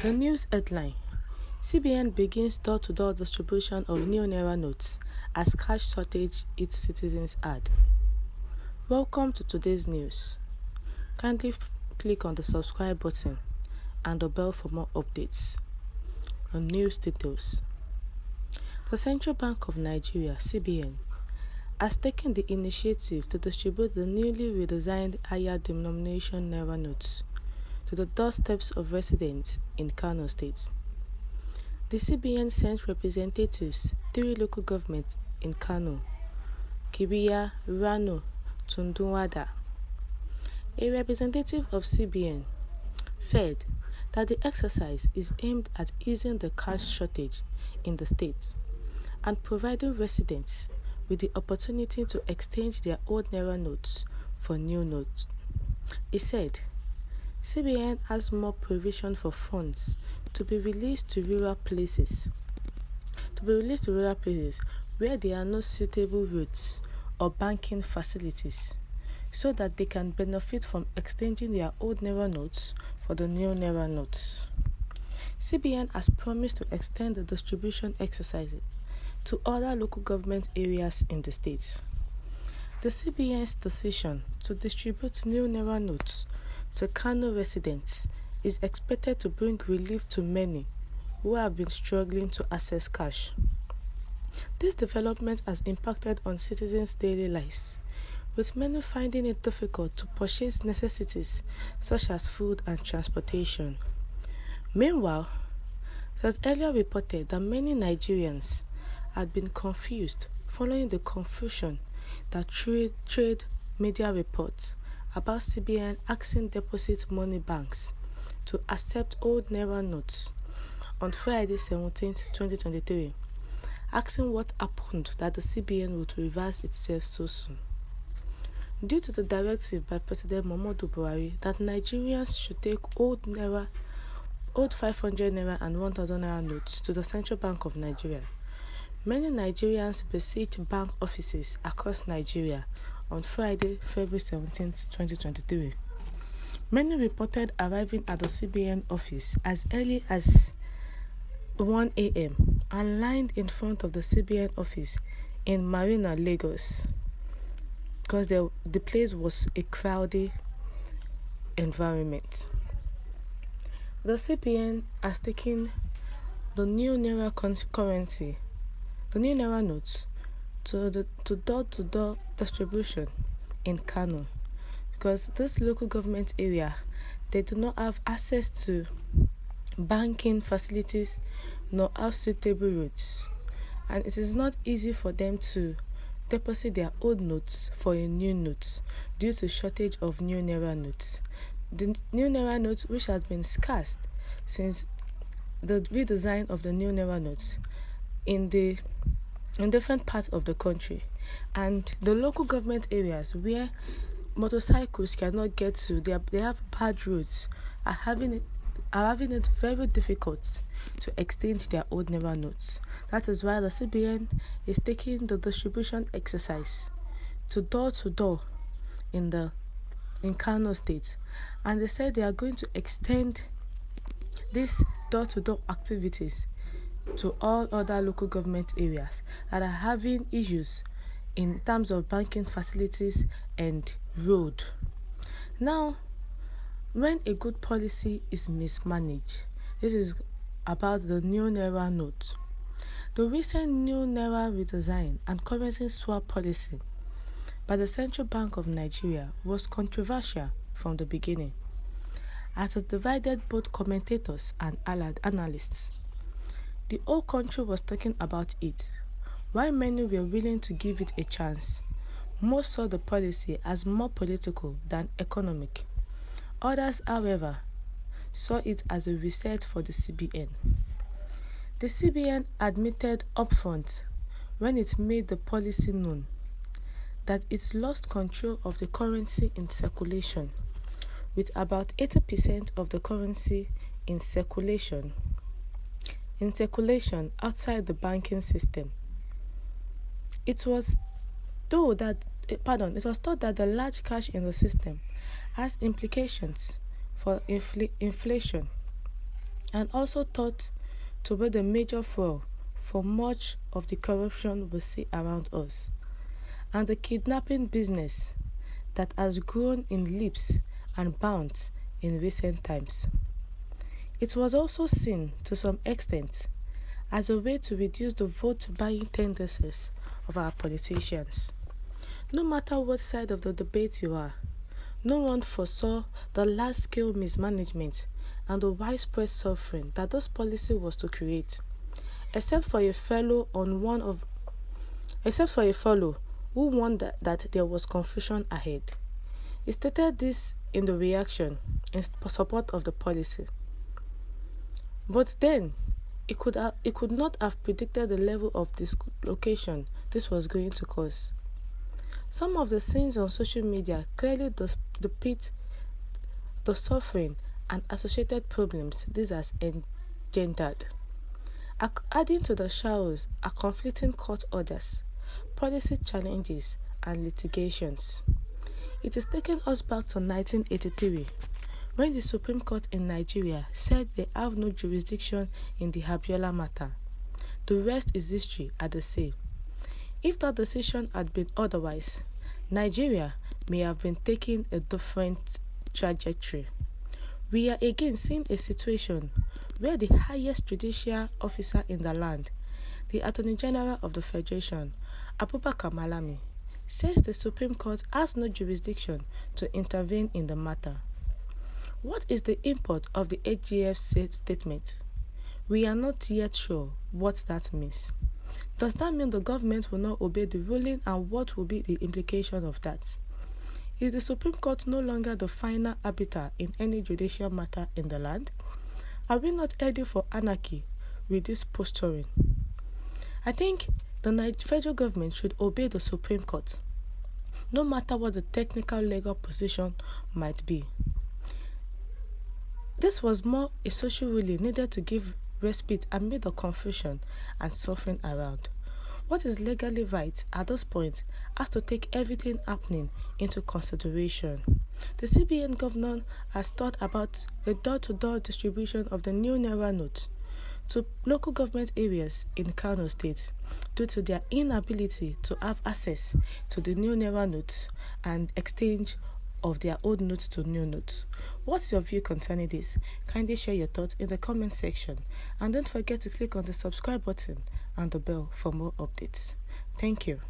The news headline: CBN begins door-to-door distribution of new Naira notes as cash shortage hits citizens hard. Welcome to today's news. Kindly click on the subscribe button and the bell for more updates. On news details: the Central Bank of Nigeria (CBN) has taken the initiative to distribute the newly redesigned higher denomination Naira notes to the doorsteps of residents in Kano State. The CBN sent representatives, 3 local governments in Kano, Kibiya, Rano, Tunduwada. A representative of CBN said that the exercise is aimed at easing the cash shortage in the state and providing residents with the opportunity to exchange their old Naira notes for new notes. He said CBN has more provision for funds to be released to rural places where there are no suitable routes or banking facilities, so that they can benefit from exchanging their old Naira notes for the new Naira notes. CBN has promised to extend the distribution exercise to other local government areas in the state. The CBN's decision to distribute new Naira notes to Kano residents is expected to bring relief to many who have been struggling to access cash. This development has impacted on citizens' daily lives, with many finding it difficult to purchase necessities such as food and transportation. Meanwhile, it was earlier reported that many Nigerians had been confused following the confusion that trade media reports about CBN asking deposit money banks to accept old Naira notes on Friday 17, 2023, asking what happened that the CBN would reverse itself so soon. Due to the directive by President Muhammadu Buhari that Nigerians should take old 500 Naira and 1,000 Naira notes to the Central Bank of Nigeria, many Nigerians besieged bank offices across Nigeria on Friday, February 17, 2023. Many reported arriving at the CBN office as early as 1 a.m. and lined in front of the CBN office in Marina, Lagos, because the place was a crowded environment. The CBN has taken the new Naira currency, the new Naira notes, to door-to-door distribution in Kano, because this local government area, they do not have access to banking facilities nor have suitable routes, and it is not easy for them to deposit their old notes for a new note due to shortage of new Naira notes. The new Naira note, which has been scarce since the redesign of the new Naira notes in different parts of the country, and the local government areas where motorcycles cannot get to, they have bad roads, are having it very difficult to exchange their old Naira notes. That is why the CBN is taking the distribution exercise to door in Kano State, and they said they are going to extend these door-to-door activities to all other local government areas that are having issues in terms of banking facilities and road. Now, when a good policy is mismanaged, this is about the new Naira note. The recent new Naira redesign and currency swap policy by the Central Bank of Nigeria was controversial from the beginning, as it divided both commentators and analysts. The whole country was talking about it, while many were willing to give it a chance. Most saw the policy as more political than economic. Others, however, saw it as a reset for the CBN. The CBN admitted upfront, when it made the policy known, that it lost control of the currency in circulation, with about 80% of the currency in circulation outside the banking system. It was thought that the large cash in the system has implications for inflation and also thought to be the major fuel for much of the corruption we see around us, and the kidnapping business that has grown in leaps and bounds in recent times. It was also seen, to some extent, as a way to reduce the vote-buying tendencies of our politicians. No matter what side of the debate you are, no one foresaw the large-scale mismanagement and the widespread suffering that this policy was to create, except for a fellow who warned that there was confusion ahead. He stated this in the reaction in support of the policy. But then, he could not have predicted the level of dislocation this was going to cause. Some of the scenes on social media clearly depict the suffering and associated problems this has engendered. Adding to the showers are conflicting court orders, policy challenges, and litigations. It is taking us back to 1983, when the Supreme Court in Nigeria said they have no jurisdiction in the Abiola matter. The rest is history, as they say. If that decision had been otherwise, Nigeria may have been taking a different trajectory. We are again seeing a situation where the highest judicial officer in the land, the Attorney General of the Federation, Abubakar Malami, says the Supreme Court has no jurisdiction to intervene in the matter. What is the import of the AGF statement? We are not yet sure what that means. Does that mean the government will not obey the ruling, and what will be the implication of that? Is the Supreme Court no longer the final arbiter in any judicial matter in the land? Are we not heading for anarchy with this posturing? I think the federal government should obey the Supreme Court, no matter what the technical legal position might be. This was more a social ruling needed to give respite amid the confusion and suffering around. What is legally right at this point has to take everything happening into consideration. The CBN governor has thought about a door-to-door distribution of the new Naira note to local government areas in Kano State due to their inability to have access to the new Naira notes and exchange of their old notes to new notes. What's your view concerning this? Kindly share your thoughts in the comment section, and don't forget to click on the subscribe button and the bell for more updates. Thank you.